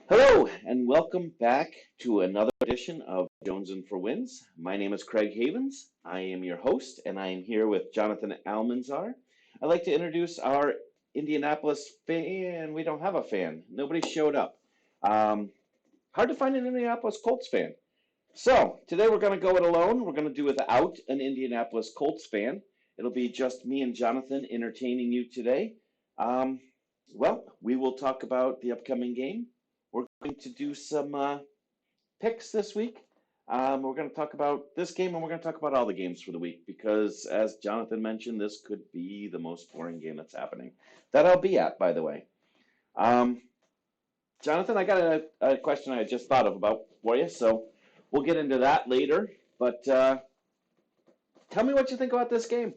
Hello, and welcome back to another edition of Jones and for Wins. My name is Craig Havens. I am your host, and I am here with Jonathan Almanzar. I'd like to introduce our Indianapolis fan. We don't have a fan. Nobody showed up. Um, Hard to find an Indianapolis Colts fan. So today we're going to go it alone. We're going to do without an Indianapolis Colts fan. It'll be just me and Jonathan entertaining you today. Um, we will talk about the upcoming game. We're going to do some picks this week. We're going to talk about this game and we're going to talk about all the games for the week because, as Jonathan mentioned, this could be the most boring game that's happening. That I'll be at, by the way. Um, Jonathan, I got a question I just thought of about for you, so we'll get into that later. But tell me what you think about this game.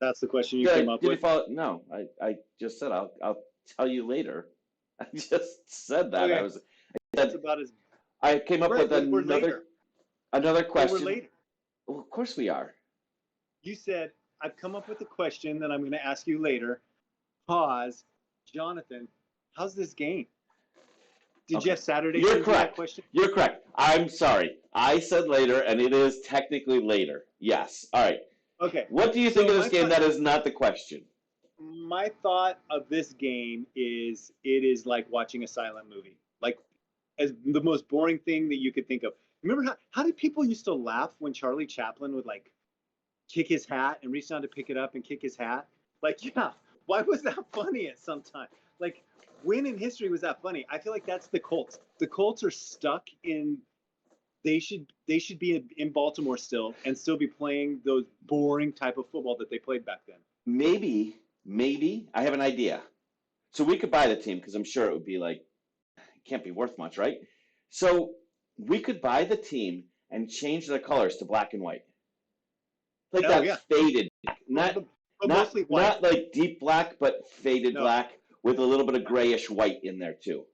That's the question you came up Did you with? follow? No, I just said I'll tell you later. I just said that. Okay. That's about as I came up right, with but we're later. another But question. we're later. Well, of course we are. You said I've come up with a question that I'm going to ask you later. Pause, Jonathan. How's this game? Did Okay. Jeff Saturday You're send you that correct. question? You're correct. I'm sorry. I said later, and it is technically later. Yes. All right. Okay. What do you think So of this game? That is not the question. My thought of this game is it is like watching a silent movie. Like as the most boring thing that you could think of. Remember how did people used to laugh when Charlie Chaplin would like kick his hat and reach down to pick it up and kick his hat? Like, yeah, why was that funny at some time? Like, when in history was that funny? I feel like that's the Colts. The Colts are stuck in. They should be in Baltimore still and still be playing those boring type of football that they played back then. Maybe I have an idea. So we could buy the team because I'm sure it would be like it can't be worth much, right? So we could buy the team and change their colors to black and white, like that yeah. faded, But mostly white. not like deep black, but faded No. black with a little bit of grayish white in there too.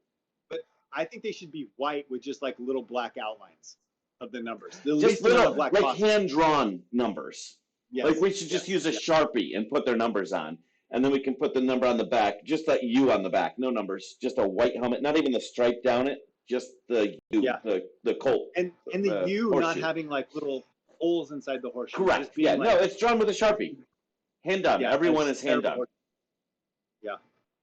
But I think they should be white with just like little black outlines of the numbers. The Just least amount little of black like hand drawn numbers. Yes. Like we should just use a Sharpie and put their numbers on. And then we can put the number on the back, just that U on the back, no numbers, just a white helmet, not even the stripe down it, just the U, Yeah. the Colt. And the U horseshoe. not having like little holes inside the horseshoe. Correct. Just being Yeah, like, no, it's drawn with a Sharpie. Hand done. yeah, Everyone that's is hand done. terrible. Yeah.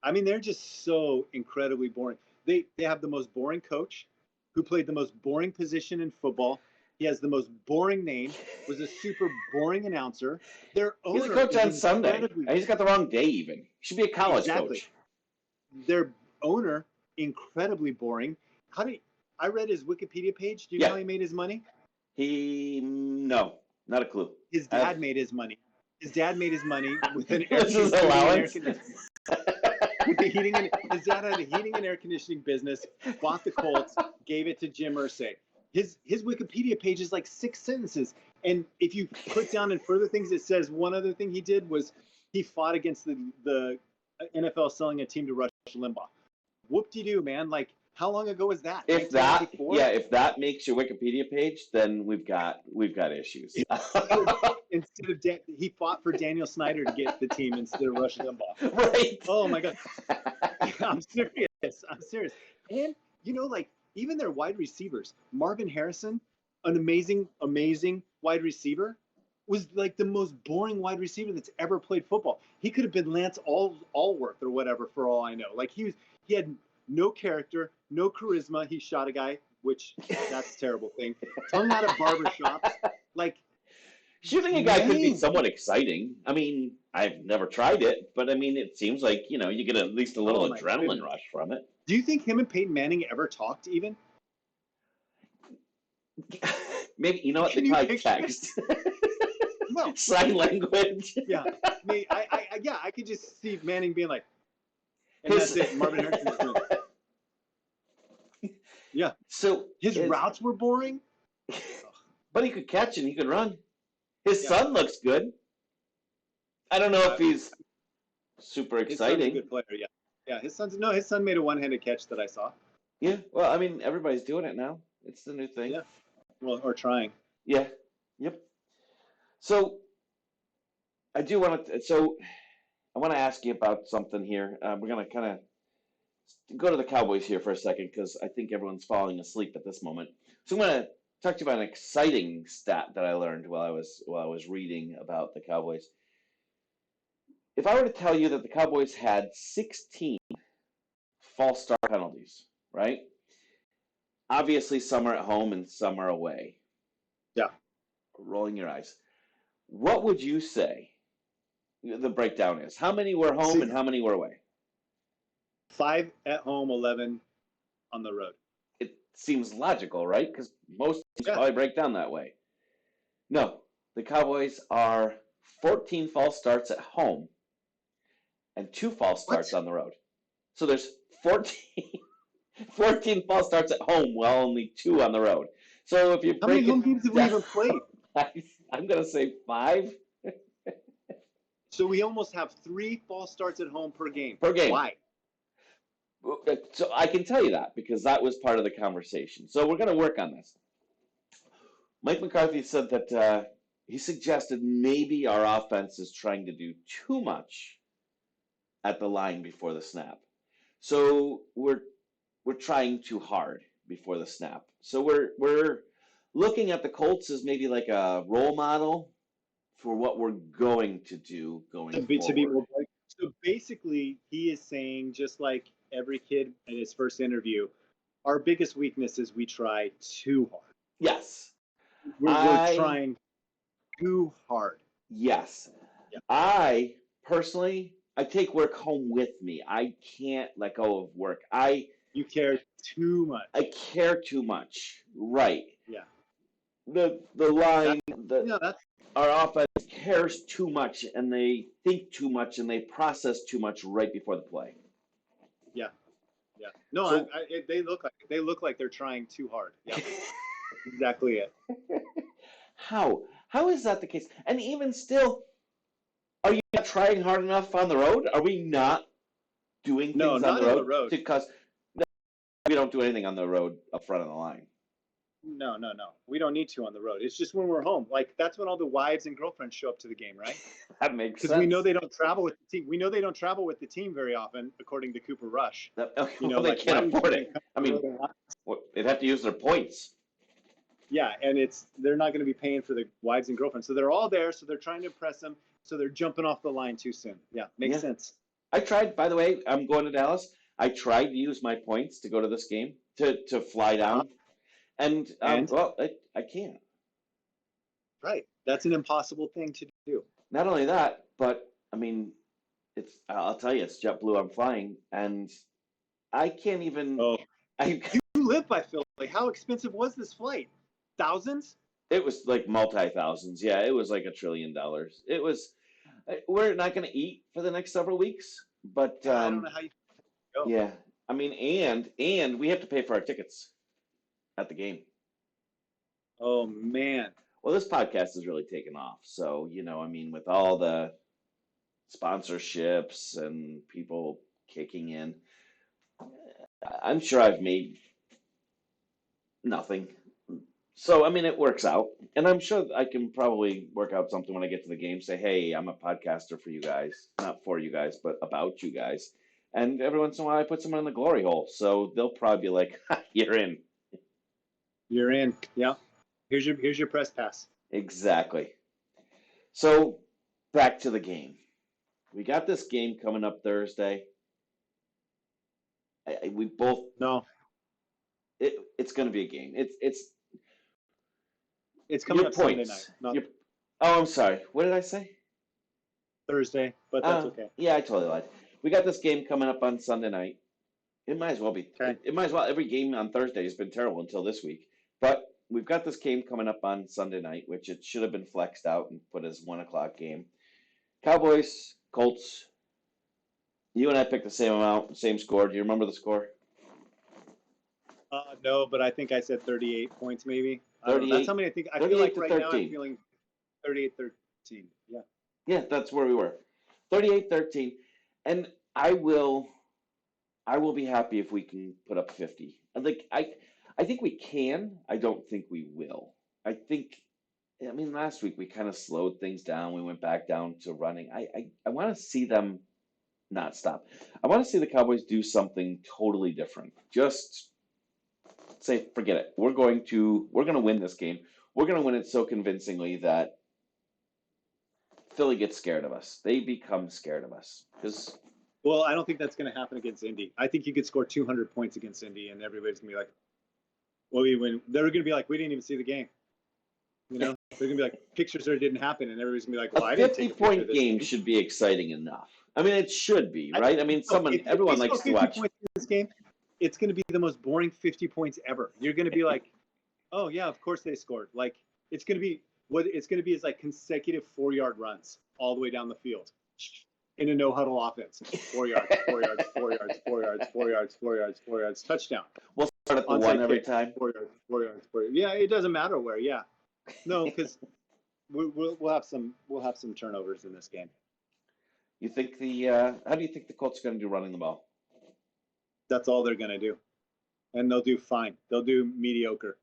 I mean, they're just so incredibly boring. They have the most boring coach who played the most boring position in football. He has the most boring name, was a super boring announcer. Their owner He's a coach on is Sunday. incredibly- And he's got the wrong day even. He should be a college Exactly. coach. Their owner, incredibly boring. I read his Wikipedia page. Do you know how he made his money? No, not a clue. His dad made his money. His dad made his money with an This is air allowance. conditioning. With the heating his dad had a heating and air conditioning business, bought the Colts, gave it to Jim Irsay. His Wikipedia page is like 6 sentences. And if you put down in further things, it says one other thing he did was he fought against the NFL selling a team to Rush Limbaugh. Whoop-de-doo, man. Like, how long ago was that? If 1994? if that makes your Wikipedia page, then we've got issues. Instead of he fought for Daniel Snyder to get the team instead of Rush Limbaugh. Right. Oh my God. I'm serious. And like even their wide receivers, Marvin Harrison, an amazing wide receiver, was like the most boring wide receiver that's ever played football. He could have been Lance Allworth or whatever for all I know. Like he had no character, no charisma. He shot a guy, which that's a terrible thing. Hung out of barbershops. Like shooting a guy could be somewhat exciting. I mean, I've never tried it, but I mean, it seems like, you get at least a little adrenaline rush from it. Do you think him and Peyton Manning ever talked even? Maybe, you know what, they probably text. No. Sign language. Yeah. I mean, I could just see Manning being like, and that's it, Marvin Harrison. Yeah. So his routes were boring. But he could catch and he could run. His son looks good. I don't know if he's super exciting. His son's a good player, yeah. Yeah, his son made a one-handed catch that I saw. Yeah, well, I mean, everybody's doing it now. It's the new thing. Yeah. Well, or trying. Yeah. Yep. So I want to ask you about something here. We're going to kind of go to the Cowboys here for a second because I think everyone's falling asleep at this moment. So I'm going to talk to you about an exciting stat that I learned while I was reading about the Cowboys. If I were to tell you that the Cowboys had 16 false start penalties, right? Obviously, some are at home and some are away. Yeah. Rolling your eyes. What would you say the breakdown is? How many were home and how many were away? 5 at home, 11 on the road. It seems logical, right? Because most teams probably break down that way. No, the Cowboys are 14 false starts at home and 2 false starts on the road. So there's 14 false starts at home, while only 2 on the road. So if you How many home games have we even played? I'm going to say 5. So we almost have 3 false starts at home per game. Per game. Why? So I can tell you that because that was part of the conversation. So we're going to work on this. Mike McCarthy said that he suggested maybe our offense is trying to do too much at the line before the snap. So we're trying too hard before the snap. So we're looking at the Colts as maybe like a role model for what we're going to do going forward. So basically, he is saying, just like every kid in his first interview, our biggest weakness is we try too hard. Yes. We're trying too hard. Yes. Yeah. I personally, I take work home with me. I can't let go of work. You care too much. I care too much. Right. Yeah. The line, our offense cares too much, and they think too much, and they process too much right before the play. Yeah. Yeah. No, so, they look like they're trying too hard. Yeah. Exactly it. How is that the case? And even still, are you not trying hard enough on the road? Are we not doing things on the road? Because we don't do anything on the road up front of the line. No. We don't need to on the road. It's just when we're home. Like, that's when all the wives and girlfriends show up to the game, right? That makes sense. Because we know they don't travel with the team. We know they don't travel with the team very often, according to Cooper Rush. They can't afford it. I mean, they'd have to use their points. Yeah, and they're not going to be paying for the wives and girlfriends. So they're all there, so they're trying to impress them, so they're jumping off the line too soon. Yeah, makes sense. I tried, by the way, I'm going to Dallas. I tried to use my points to go to this game, to fly down. And? Well, I can't. Right. That's an impossible thing to do. Not only that, but, I mean, I'll tell you, it's JetBlue I'm flying, and I can't even... Oh, you live by Philly. Like, how expensive was this flight? Thousands? It was like multi-thousands. Yeah, it was like $1 trillion. It was... We're not going to eat for the next several weeks, but... I don't know how you go. Yeah. I mean, and we have to pay for our tickets at the game. Oh, man. Well, this podcast has really taken off. So, I mean, with all the sponsorships and people kicking in, I'm sure I've made nothing. So, I mean, it works out. And I'm sure I can probably work out something when I get to the game. Say, hey, I'm a podcaster for you guys. Not for you guys, but about you guys. And every once in a while, I put someone in the glory hole. So they'll probably be like, you're in. You're in. Yeah. Here's your press pass. Exactly. So back to the game. We got this game coming up Thursday. We both know it's going to be a game. It's coming up Sunday night. I'm sorry. What did I say? Thursday, but that's okay. Yeah, I totally lied. We got this game coming up on Sunday night. It might as well be. Okay. It might as well. Every game on Thursday has been terrible until this week. But we've got this game coming up on Sunday night, which it should have been flexed out and put as 1:00 game. Cowboys, Colts. You and I picked the same amount, same score. Do you remember the score? No, but I think I said 38 points, maybe. 38. That's how many I think. I feel like right 13. Now I'm feeling 38-13. Yeah. Yeah, that's where we were. 38-13. And I will be happy if we can put up 50. I think we can. I don't think we will. I mean, last week we kind of slowed things down. We went back down to running. I want to see them not stop. I want to see the Cowboys do something totally different. Just say, forget it. We're going to win this game. We're going to win it so convincingly that Philly gets scared of us. They become scared of us because Well, I don't think that's going to happen against Indy. I think you could score 200 points against Indy, and everybody's going to be like, well, we win. They're going to be like, we didn't even see the game. You know, they're going to be like, pictures there didn't happen, and everybody's going to be like, well, a I didn't take a picture of 50-point this game game. should be exciting enough. I mean, it should be, right? I mean, If everyone they likes score to 50 watch. points in this game, it's going to be the most boring 50 points ever. You're going to be like, oh yeah, of course they scored. Like it's going to be what it's going to be is like consecutive 4-yard runs all the way down the field in a no huddle offense. 4 yards, 4 yards, 4 yards, 4 yards, 4 yards, 4 yards, 4 yards, touchdown. We'll start at the Onside one every kick, time. 4 yards, 4 yards, 4 yards. Yeah, it doesn't matter where. Yeah, no, because we'll have some turnovers in this game. You think how do you think the Colts are going to do running the ball? That's all they're going to do, and they'll do fine. They'll do mediocre.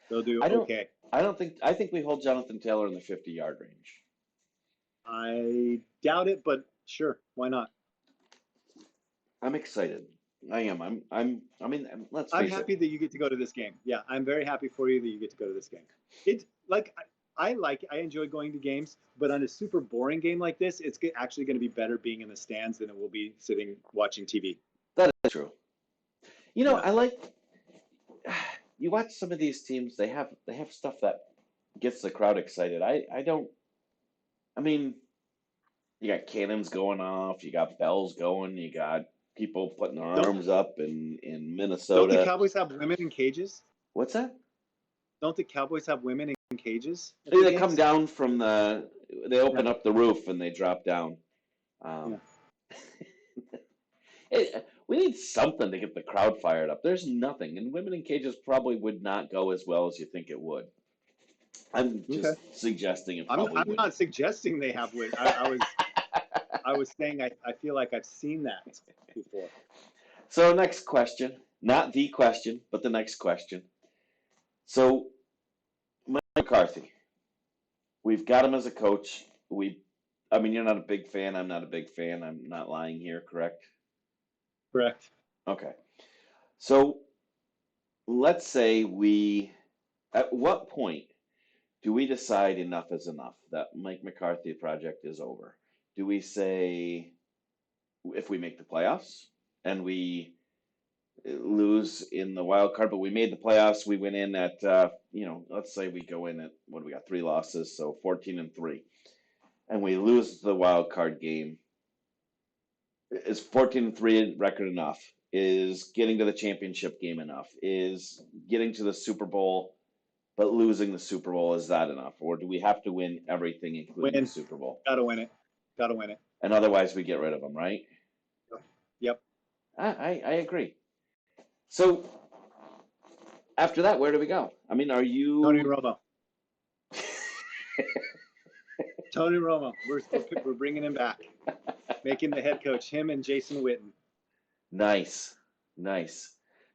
They'll do okay. I think we hold Jonathan Taylor in the 50-yard range. I doubt it, but sure, why not? I'm excited. I am. I mean, let's I'm face happy that you get to go to this game. Yeah, I'm very happy for you that you get to go to this game. It's like I enjoy going to games, but on a super boring game like this, it's actually going to be better being in the stands than it will be sitting watching TV. That is true. You know, Yeah. I like you watch some of these teams, they have stuff that gets the crowd excited. I don't I mean, you got cannons going off, you got bells going, you got people putting their Don't arms up in don't the Minnesota. Cowboys have women in cages? What's that? Don't the Cowboys have women in cages at They the come games? down from they open Yeah. up the roof and they drop down. Yeah. We need something to get the crowd fired up. There's nothing, and women in cages probably would not go as well as you think it would. I'm just Okay. suggesting it I'm probably would. not suggesting they have women. I was saying I feel like I've seen that before. So next question, not the question, but the next question. So Mike McCarthy, we've got him as a coach. I mean, you're not a big fan. I'm not a big fan. I'm not lying here, correct? Correct. Okay. So let's say at what point do we decide enough is enough, that Mike McCarthy project is over? Do we say if we make the playoffs and we lose in the wild card, but we made the playoffs, we went in at, let's say we go in at, what do we got, 3 losses, so 14-3, and we lose the wild card game. Is 14-3 record enough? Is getting to the championship game enough? Is getting to the Super Bowl but losing the Super Bowl, is that enough? Or do we have to win everything, including the Super Bowl? Gotta win it. Gotta win it. And otherwise we get rid of them, right? Yep. I agree. So after that, where do we go? I mean, are you Tony Romo. Tony Romo. We're bringing him back. Making the head coach, him and Jason Witten. Nice.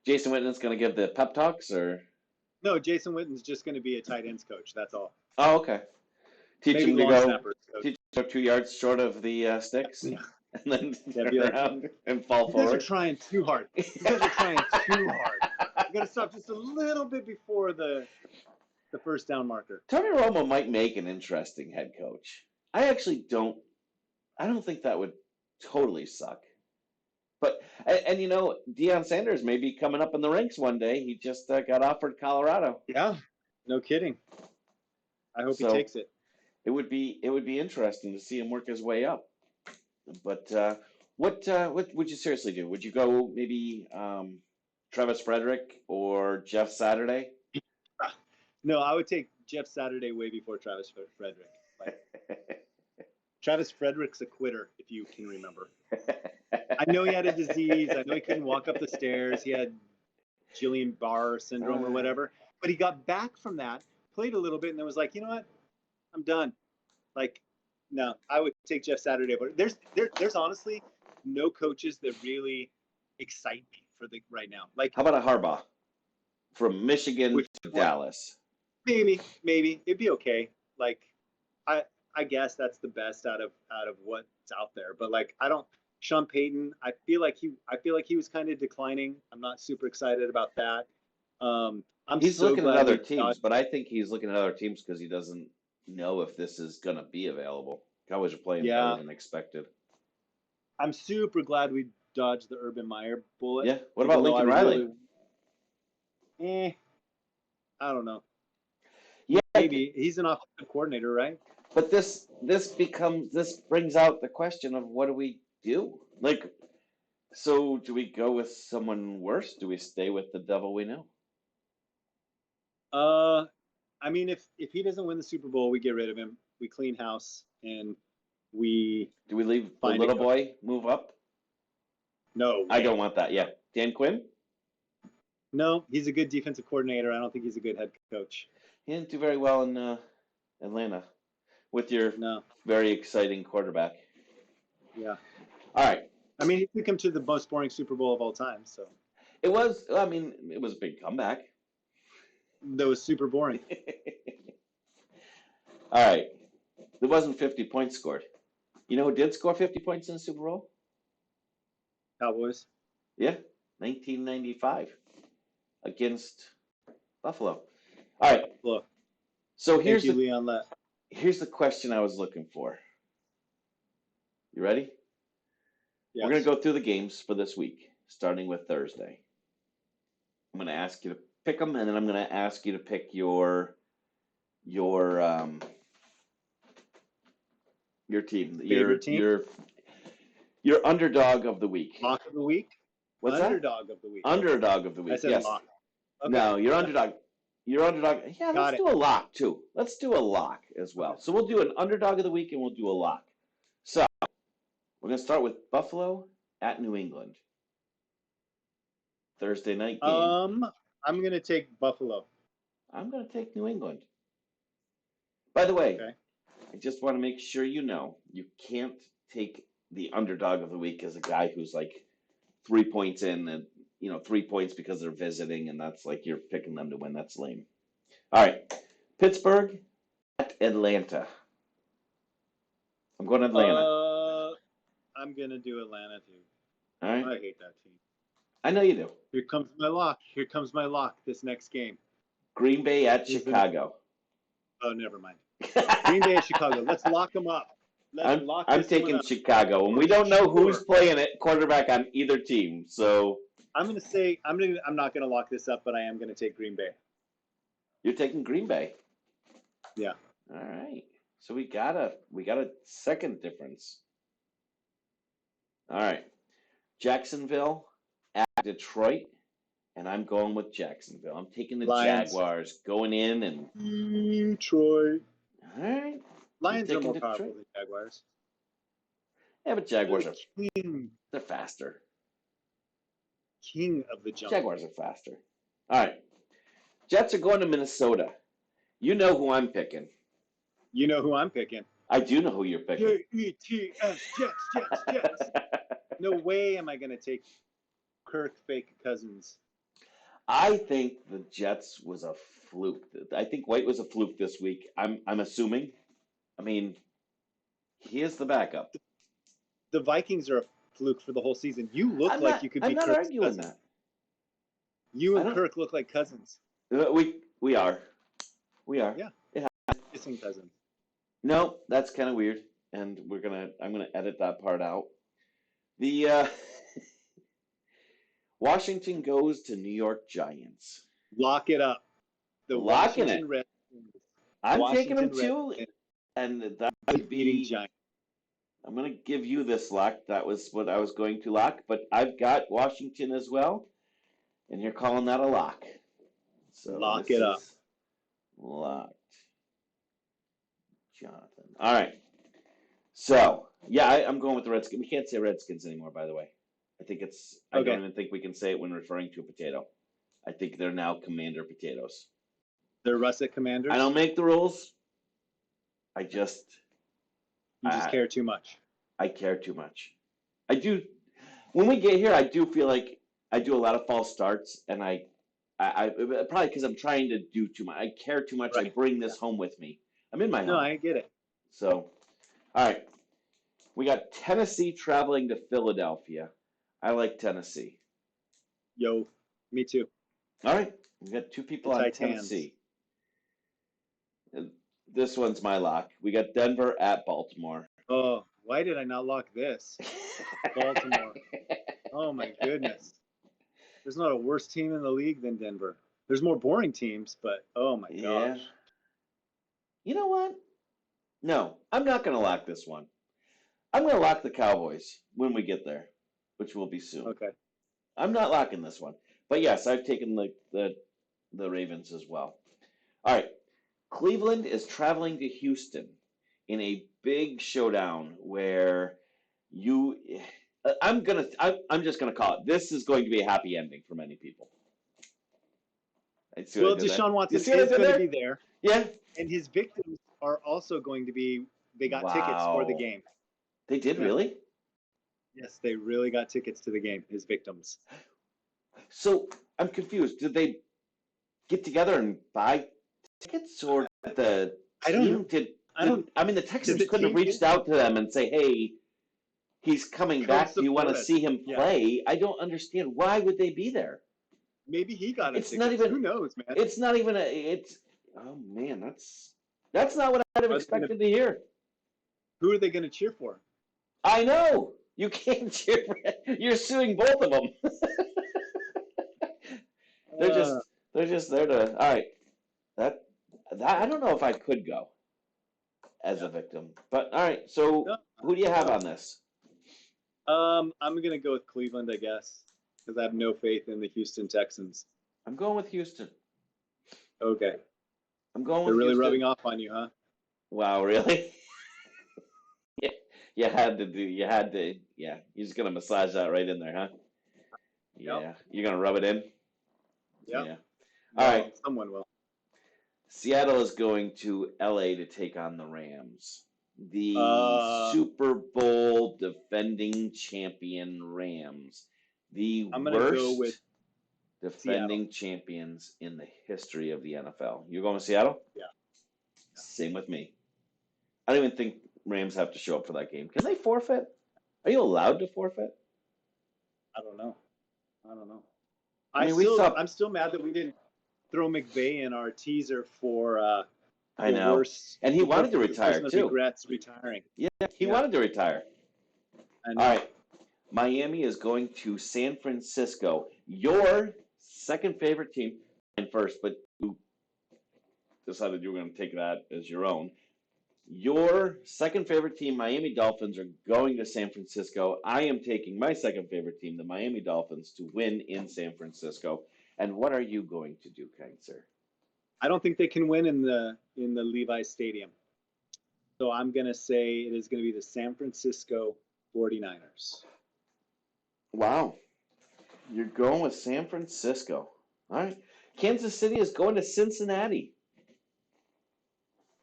Jason Witten's going to give the pep talks, or? No, Jason Witten's just going to be a tight ends coach. That's all. Oh, okay. Teach Maybe him to long go snappers coach. 2 yards short of the sticks, Yeah. and then Yeah, turn around and fall You guys are forward. trying too hard. You guys are trying too hard. You got to stop just a little bit before the first down marker. Tony Romo might make an interesting head coach. I don't think that would totally suck. But and Deion Sanders may be coming up in the ranks one day. He just got offered Colorado. Yeah, no kidding. I hope he So takes it. it would be interesting to see him work his way up. But what would you seriously do? Would you go maybe Travis Frederick or Jeff Saturday? No, I would take Jeff Saturday way before Travis Frederick. Like, Travis Frederick's a quitter, if you can remember. I know he had a disease. I know he couldn't walk up the stairs. He had Guillain-Barré syndrome or whatever. But he got back from that, played a little bit, and then was like, you know what? I'm done. Like, no, I would take Jeff Saturday. But there's honestly no coaches that really excite me for the right now. Like, how about a Harbaugh from Michigan to Dallas? Maybe it'd be okay. Like, I guess that's the best out of what's out there. But like, Sean Payton, I feel like he was kind of declining. I'm not super excited about that. I'm He's so looking at glad other we teams, dodged. but I think he's looking at other teams because he doesn't know if this is going to be available. Cowboys are playing better Yeah, than expected. I'm super glad we dodged the Urban Meyer bullet, Yeah. What about even though I Lincoln Riley? really, eh, I don't know. Yeah, Maybe he's an offensive coordinator, right? but this brings out the question of what do we do? Like, so do we go with someone worse? Do we stay with the devil we know? Uh, I mean, if he doesn't win the Super Bowl, we get rid of him. We clean house and we Do we leave the find a little coach. boy move up? No I don't way. want that. Yeah, Dan Quinn. No, he's a good defensive coordinator. I don't think he's a good head coach. He didn't do very well in Atlanta with your No. very exciting quarterback. Yeah. All right. I mean, he took him to the most boring Super Bowl of all time. So It was, I mean, it was a big comeback. that was super boring. All right. There wasn't 50 points scored. You know who did score 50 points in the Super Bowl? Cowboys. Yeah, 1995 against Buffalo. All right. Look, So thank you, Leon Lett. here's the question I was looking for. You ready? Yes. We're going to go through the games for this week, starting with Thursday. I'm going to ask you to pick them, and then I'm going to ask you to pick your team, Favorite team? your underdog of the week. Lock of the week? What's Underdog of the week. Underdog of the week. I said yes. lock. Okay. No, your underdog. Your underdog. Yeah, Got let's it. do a lock too. Let's do a lock as well. Okay. So we'll do an underdog of the week and we'll do a lock. So we're going to start with Buffalo at New England. Thursday night game. I'm gonna take Buffalo. I'm going to take New England. By the way, Okay. I just want to make sure you know you can't take the underdog of the week as a guy who's like 3 points in and 3 points because they're visiting and that's like you're picking them to win. That's lame. All right. Pittsburgh at Atlanta. I'm going to Atlanta. I'm gonna do Atlanta too. All right. I hate that team. I know you do. Here comes my lock. Here comes my lock. This next game. Green Bay at Who's Chicago. Oh, never mind. Green Bay at Chicago. Let's lock them up. Let's lock I'm this one taking up. Chicago, and we don't know who's playing it quarterback on either team. So I'm gonna say I'm not gonna lock this up, but I am gonna take Green Bay. you're taking Green Bay. Yeah. All right. So we got a second difference. All right. Jacksonville at Detroit, and I'm going with Jacksonville. I'm taking the Lions. Jaguars going in and Detroit. all right. Lions are more Detroit. powerful than Jaguars. Yeah, but Jaguars are King they're faster. of the jungle. Jaguars are faster. All right. Jets are going to Minnesota. You know who I'm picking. You know who I'm picking. I do know who you're picking. Jets, Jets. No way am I going to take Kirk fake Cousins. I think the Jets was a fluke. I think White was a fluke this week. I'm assuming. I mean, he is the backup. The Vikings are a fluke for the whole season. You look you could be I'm not Kirk's arguing cousin. that. You and Kirk look like cousins. We are. Yeah. Yeah. Kissing cousins. No, that's kind of weird, and I'm gonna edit that part out. The Washington goes to New York Giants. Lock it up. The Locking Washington it. Redskins. I'm taking them too, and that would be. Giants. I'm gonna give you this lock. That was what I was going to lock, but I've got Washington as well, and you're calling that a lock. So lock it up. Locked. Jonathan. All right. So, yeah, I'm going with the Redskins. We can't say Redskins anymore, by the way. I don't even think we can say it when referring to a potato. I think they're now Commander Potatoes. They're Russet Commanders? I don't make the rules. You just care too much. I care too much. I do. When we get here, I do feel like I do a lot of false starts, and I probably because I'm trying to do too much. I care too much. Right. I bring this home with me. I'm in my home. No, I get it. So, all right. We got Tennessee traveling to Philadelphia. I like Tennessee. Yo, me too. All right, we got two The people on Titans. Tennessee. This one's my lock. We got Denver at Baltimore. Oh, why did I not lock this? Baltimore. Oh my goodness. There's not a worse team in the league than Denver. There's more boring teams, but oh my Yeah. gosh. You know what? No, I'm not going to lock this one. I'm going to lock the Cowboys when we get there, which will be soon. Okay. I'm not locking this one. But yes, I've taken the Ravens as well. All right. Cleveland is traveling to Houston in a big showdown where you I'm just gonna call it. This is going to be a happy ending for many people. Well, Deshaun Watson is going to be there. Yeah. And his victims are also going to be, they got tickets for the game. They did, really? Yes, they really got tickets to the game, his victims. So I'm confused. Did they get together and buy tickets, or the team the Texans couldn't have reached out to them and say, "Hey, he's coming back. Do you want to see him play?" I don't understand. Why would they be there? Maybe he got a ticket. Not even. Who knows, man? It's not even oh man, that's not what I'd have expected to hear. Who are they going to cheer for? I know. You can't cheer for it. You're suing both of them. They're just there to. All right. That I don't know if I could go as a victim, but all right. So who do you have on this? I'm going to go with Cleveland, I guess, because I have no faith in the Houston Texans. I'm going with Houston. Okay. I'm going with They're really Houston. rubbing off on you, huh? Wow, really? Yeah, you had to. Yeah, you're just going to massage that right in there, huh? Yeah. Yep. You're going to rub it in? Yep. Yeah. All right. Someone will. Seattle is going to LA to take on the Rams. The Super Bowl defending champion Rams. I'm going to go with defending champions in the history of the NFL. You're going with Seattle? Yeah. Same with me. I don't even think Rams have to show up for that game. Can they forfeit? Are you allowed to forfeit? I don't know. I'm still mad that we didn't throw McVay in our teaser for I know. And he wanted to retire too. Regrets retiring. Yeah, he wanted to retire. I know. All right. Miami is going to San Francisco. Your second favorite team, and first, but you decided you were going to take that as your own. Your second favorite team, Miami Dolphins, are going to San Francisco. I am taking my second favorite team, the Miami Dolphins, to win in San Francisco. And what are you going to do, kind sir? I don't think they can win in the Levi's Stadium. So I'm going to say it is going to be the San Francisco 49ers. Wow. You're going with San Francisco. All right. Kansas City is going to Cincinnati.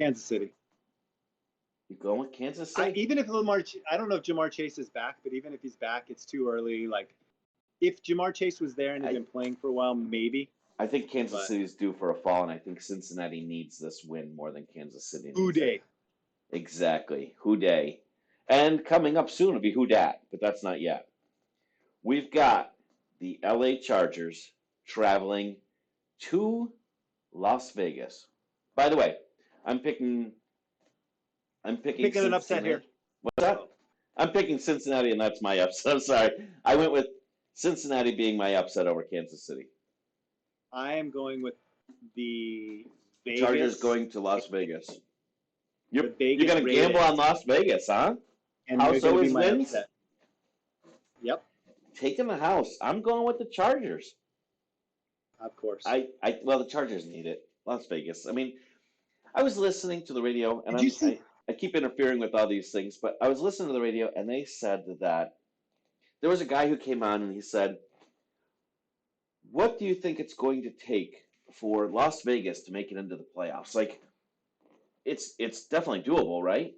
Kansas City. You're going with Kansas City? Even if I don't know if Jamar Chase is back, but even if he's back, it's too early. Like, if Jamar Chase was there and had been playing for a while, maybe. I think Kansas City is due for a fall, and I think Cincinnati needs this win more than Kansas City. Who day? Exactly. Who day? And coming up soon will be who dat, but that's not yet. We've got the LA Chargers traveling to Las Vegas. By the way, I'm picking an upset here. What's that? I'm picking Cincinnati, and that's my upset. I'm sorry. I went with Cincinnati being my upset over Kansas City. I am going with the Vegas. Chargers going to Las Vegas. You're going to gamble on Las Vegas, huh? And house always wins? Upset. Yep. Taking the house. I'm going with the Chargers. Of course. Well, the Chargers need it. Las Vegas. I mean, I was listening to the radio, and I keep interfering with all these things, but I was listening to the radio, and they said that there was a guy who came on, and he said, what do you think it's going to take for Las Vegas to make it into the playoffs? Like, it's definitely doable, right?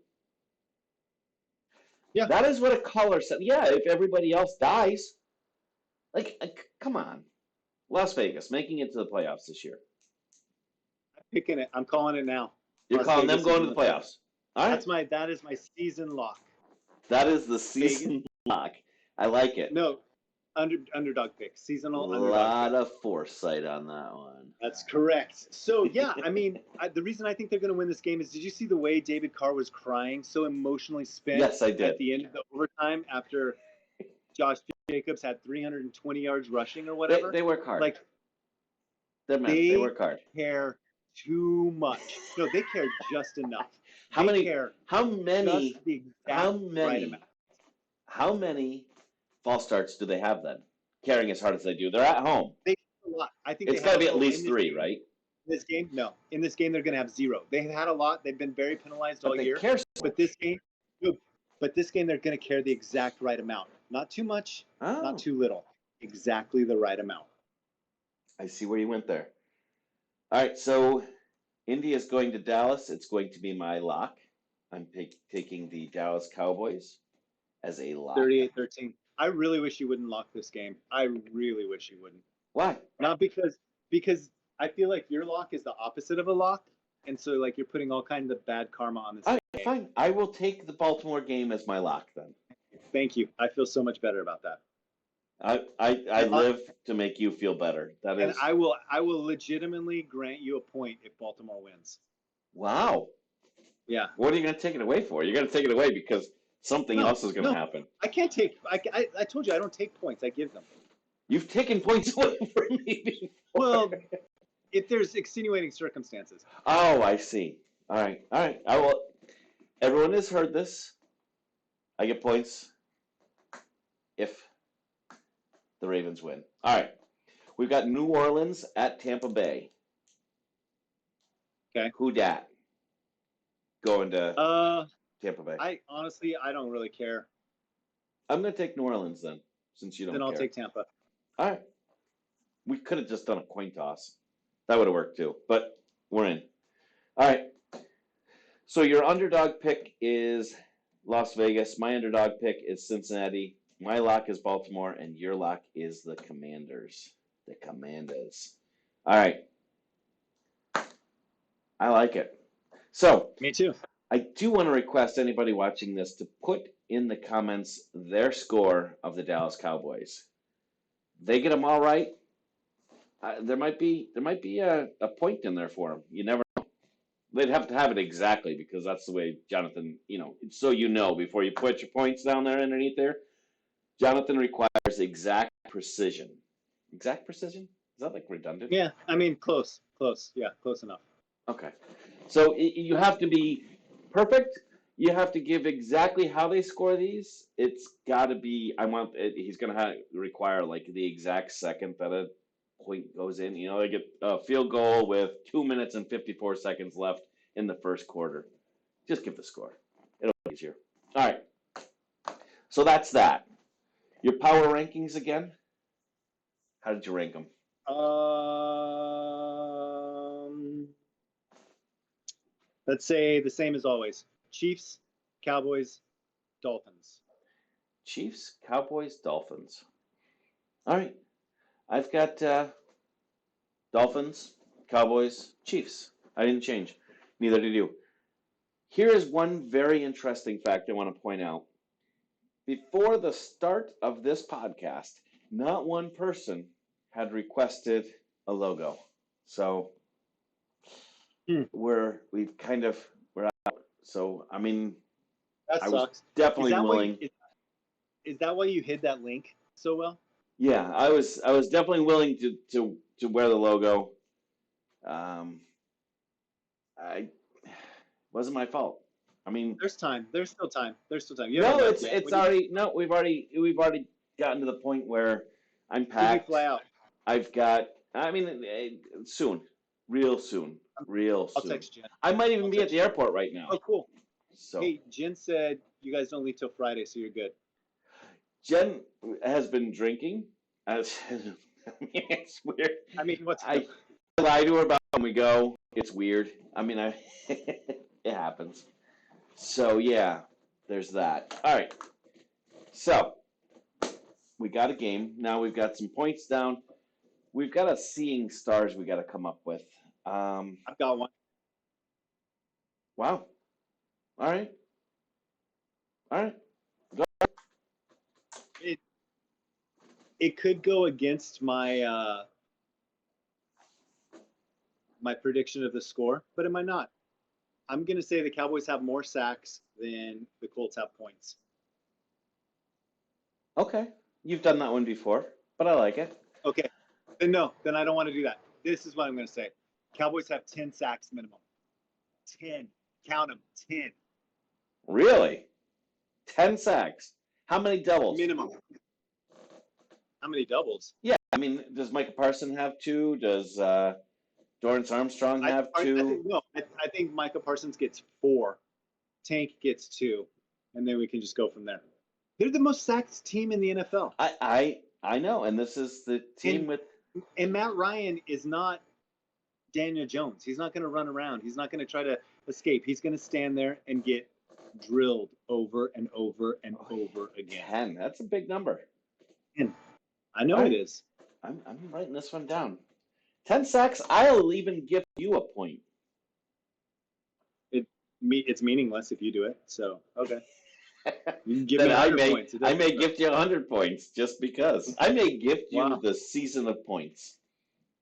Yeah. That is what a caller said. Yeah, if everybody else dies. Like, come on. Las Vegas, making it to the playoffs this year. I'm picking it. I'm calling it now. You're calling them going to the playoffs. All right. That is my season lock. That is the Vegas. season lock. I like it. No, underdog pick. Seasonal A underdog lot pick. of foresight on that one. That's correct. So yeah, I mean, the reason I think they're going to win this game is, did you see the way David Carr was crying, so emotionally spent Yes, I did. at the end of the overtime after Josh Jacobs had 320 yards rushing or whatever? They work hard. Like, They're men. They work hard. care too much. No, they care just enough. How They many? care How many? just the exact How right many? amount. How many false starts do they have then? Carrying as hard as they do, they're at home. They have a lot. I think It's they got to have be a at lot. least In this 3, game- right? In this game, no. In this game, they're going to have 0. They've had a lot. They've been very penalized But all they year. care so But much. this game, no. But this game, they're going to care the exact right amount. Not too much, Oh, not too little. Exactly the right amount. I see where you went there. All right, so Indy is going to Dallas. It's going to be my lock. I'm taking the Dallas Cowboys as a lock. 38-13. I really wish you wouldn't lock this game. I really wish you wouldn't. Why? Not because I feel like your lock is the opposite of a lock, and so like you're putting all kinds of bad karma on this All right, game. fine. I will take the Baltimore game as my lock then. Thank you. I feel so much better about that. I live to make you feel better. That And is. I will legitimately grant you a point if Baltimore wins. Wow. Yeah. What are you going to take it away for? You're going to take it away because something else is going to happen. I can't take. I told you I don't take points. I give them. You've taken points away from me before. Well, if there's extenuating circumstances. Oh, I see. All right. I will. Everyone has heard this. I get points if the Ravens win. All right. We've got New Orleans at Tampa Bay. Okay. Who dat? Going to Tampa Bay. I honestly don't really care. I'm going to take New Orleans then, since you don't Then I'll care. take Tampa. All right. We could have just done a coin toss. That would have worked too, but we're in. All right. So your underdog pick is Las Vegas. My underdog pick is Cincinnati. My lock is Baltimore, and your lock is the Commanders. The Commanders. All right. I like it. So Me too. I do want to request anybody watching this to put in the comments their score of the Dallas Cowboys. They get them all right. There might be a point in there for them. You never know. They'd have to have it exactly because that's the way Jonathan, so before you put your points down there underneath there, Jonathan requires exact precision. Exact precision? Is that like redundant? Yeah, I mean close. Yeah, close enough. Okay. So you have to be perfect. You have to give exactly how they score these. It's got to be. He's going to require like the exact second that a point goes in. They get a field goal with 2 minutes and 54 seconds left in the first quarter. Just give the score. It'll be easier. All right. So that's that. Your power rankings again. How did you rank them? Let's say the same as always. Chiefs, Cowboys, Dolphins. Chiefs, Cowboys, Dolphins. All right. I've got Dolphins, Cowboys, Chiefs. I didn't change. Neither did you. Here is one very interesting fact I want to point out. Before the start of this podcast, not one person had requested a logo. So we're out. So I mean, that I sucks. was definitely willing. Is that why you hid that link so well? Yeah, I was definitely willing to wear the logo. I wasn't my fault. I mean, there's time. There's still time. No, it's already no. We've already gotten to the point where I'm packed. When you fly out, I've got. I mean, soon, real soon. I'll text Jen. I might even be at the airport right now. Oh, cool. So hey, Jen said you guys don't leave till Friday, so you're good. Jen has been drinking. It's weird. I mean, I lie to her about when we go. It's weird. I mean, it happens. So yeah, there's that. All right. So we got a game. Now we've got some points down. We've got a seeing stars we got to come up with. I've got one. Wow. All right. it could go against my prediction of the score, but it might not. I'm going to say the Cowboys have more sacks than the Colts have points. Okay. You've done that one before, but I like it. Okay. Then I don't want to do that. This is what I'm going to say. Cowboys have 10 sacks minimum. 10. Count them. 10. Really? 10 sacks. How many doubles? Minimum. How many doubles? Yeah, I mean, does Micah Parsons have 2? Does Dorrance Armstrong have 2? I think Micah Parsons gets 4. Tank gets 2. And then we can just go from there. They're the most sacked team in the NFL. I know, and this is the team And Matt Ryan is not Daniel Jones. He's not going to run around. He's not going to try to escape. He's going to stand there and get drilled over and over and over again. 10. That's a big number. 10. I know it is. I'm writing this one down. 10 sacks. I'll even give you a point. It's meaningless if you do it. So okay. You can give Then me 100 points. I may gift you 100 points just because. I may gift you Wow. the season of points.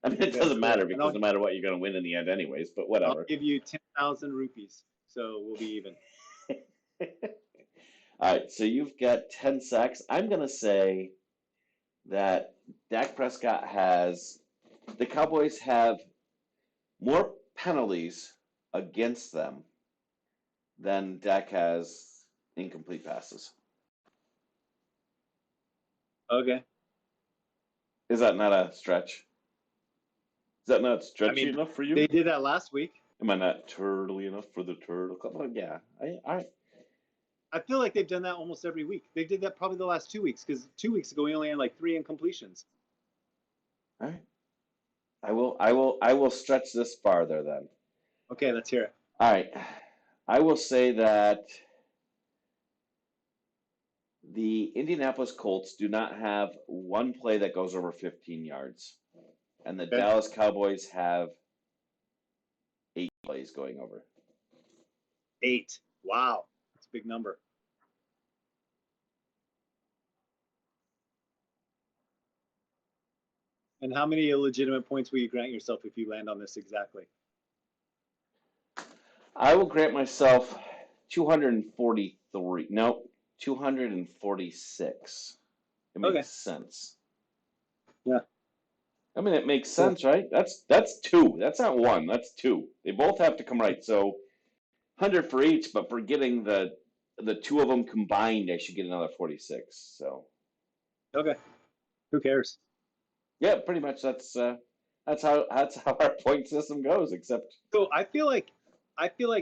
I mean, it doesn't matter because no matter what, you're going to win in the end anyways, but whatever. I'll give you 10,000 rupees, so we'll be even. All right, so you've got 10 sacks. I'm going to say that Dak Prescott the Cowboys have more penalties against them than Dak has incomplete passes. Okay. Is that not a stretch? Is that not stretchy enough for you? They did that last week. Am I not turtly enough for the turtle? Yeah. I feel like they've done that almost every week. They did that probably the last 2 weeks because 2 weeks ago we only had like 3 incompletions. All right. I will stretch this farther then. Okay, let's hear it. All right. I will say that the Indianapolis Colts do not have one play that goes over 15 yards. And the Dallas Cowboys have 8 plays going over. 8. Wow. That's a big number. And how many illegitimate points will you grant yourself if you land on this exactly? I will grant myself 243. No, 246. It makes sense. Yeah. I mean, it makes sense, right? That's 2. That's not 1. That's 2. They both have to come right. So 100 for each, but for getting the 2 of them combined, I should get another 46. So. Okay. Who cares? Yeah, pretty much. That's how our point system goes. Except. So I feel like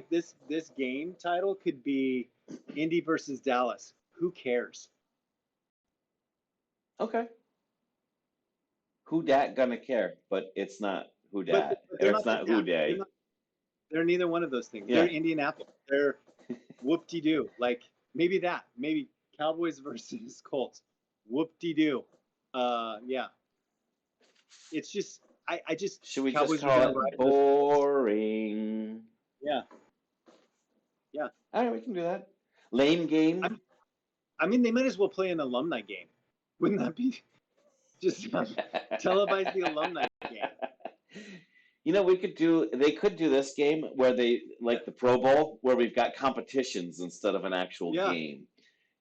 this game title could be Indy versus Dallas. Who cares? Okay. Who dat gonna care? But it's not who dat. It's not who day. They're neither one of those things. Yeah. They're Indianapolis. They're whoop-de-doo. Like maybe Cowboys versus Colts. Whoop-de-doo. Yeah. It's just I just should we Cowboys just call it boring? Yeah. Yeah. All right, we can do that. Lame game. I mean, they might as well play an alumni game. Wouldn't that be just televise the alumni game? You know, they could do this game where they, like the Pro Bowl, where we've got competitions instead of an actual game.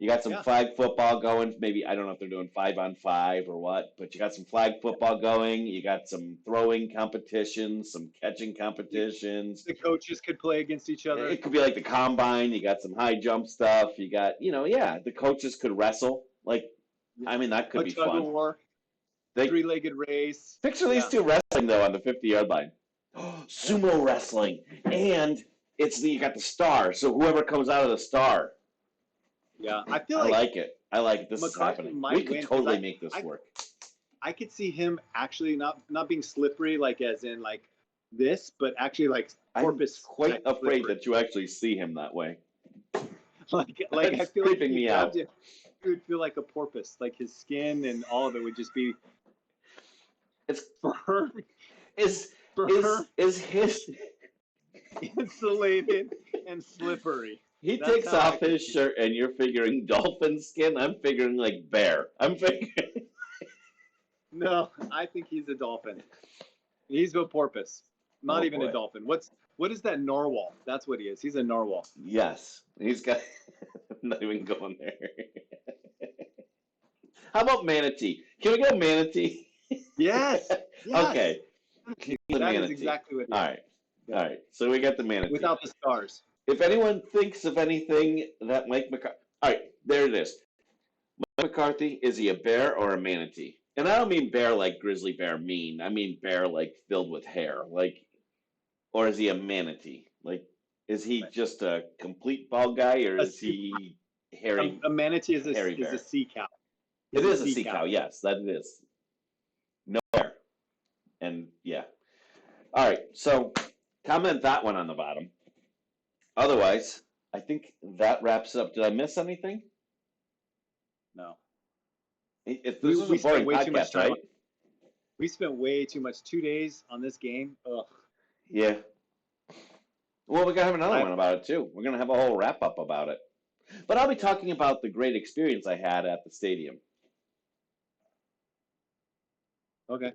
You got some flag football going. Maybe, I don't know if they're doing 5-on-5 or what, but you got some flag football going. You got some throwing competitions, some catching competitions. The coaches could play against each other. It could be like the combine. You got some high jump stuff. You got, the coaches could wrestle. Like, I mean, that could be fun. Tug of war, three-legged race. Picture these two wrestling, though, on the 50-yard line. Sumo wrestling. And you got the star. So whoever comes out of the star. Yeah, I like it. I like it. This McCarthy is happening. We could totally make this work. I could see him actually not being slippery, like as in like this, but actually like porpoise. I'm quite afraid that you actually see him that way. like I feel like creeping me out. It would feel like a porpoise. Like his skin and all of it would just be. It's firm. Is his insulated and slippery. He takes off his shirt, and you're figuring dolphin skin. I'm figuring like bear. I'm figuring. No, I think he's a dolphin. He's a porpoise, not Oh even a boy. dolphin. What is that narwhal? That's what he is. He's a narwhal. Yes, he's got. I'm not even going there. How about manatee? Can we go manatee? Yes, yes. Okay, the That is manatee. exactly what he All is. right, Yeah. all right. So we got the manatee. Without the stars. If anyone thinks of anything that Mike McCarthy, all right, there it is. Mike McCarthy, is he a bear or a manatee? And I don't mean bear like grizzly bear mean. I mean bear like filled with hair. Like, or is he a manatee? Like, is he Right. just a complete bald guy, or A, is he hairy, a manatee is hairy a bear? sea cow. It He's a is a sea sea cow. cow. Yes, that it is. No hair. And yeah. All right. So comment that one on the bottom. Otherwise, I think that wraps it up. Did I miss anything? No. This is a We spent boring way too much podcast, time. right? We spent way too much. 2 days on this game. Ugh. Yeah. Well, we're gonna have another I, one about it too. We're gonna have a whole wrap up about it. But I'll be talking about the great experience I had at the stadium. okay.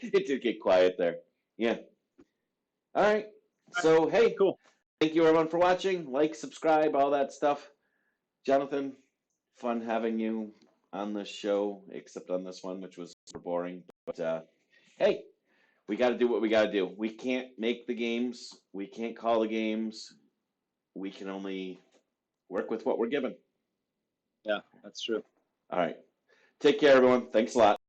It did get quiet there. Yeah. All right. So hey, Cool. thank you everyone for watching. Like, subscribe, all that stuff. Jonathan, fun having you on the show, except on this one, which was super boring. But hey, we got to do what we got to do. We can't make the games. We can't call the games. We can only work with what we're given. Yeah, that's true. All right. Take care, everyone. Thanks a lot.